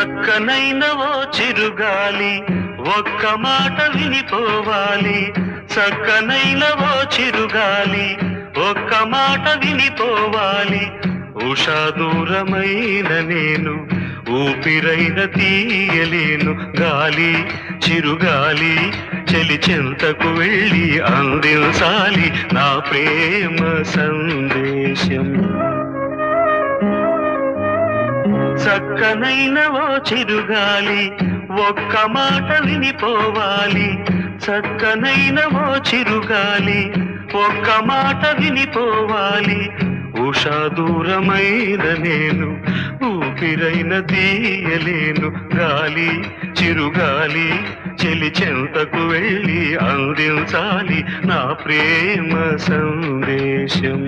చక్కనైన ఓ చిరుగాలి ఒక్క మాట వినిపోవాలి. చక్కనైన ఓ చిరుగాలి ఒక్క మాట వినిపోవాలి. ఉషా దూరమైన నేను ఊపిరైన తీయలేను. గాలి చిరుగాలి చెలి చెంతకు వెళ్ళి అందించాలి నా ప్రేమ సందేశం. చక్కనైన ఓ చిరుగాలి ఒక్క మాట వినిపోవాలి. చక్కనైన ఓ చిరుగాలి ఒక్క మాట వినిపోవాలి. ఉషా దూరమైన నేను ఊపిరైన తీయలేను. గాలి చిరుగాలి చెలి చెంతకు వెళ్ళి అందించాలి నా ప్రేమ సందేశం.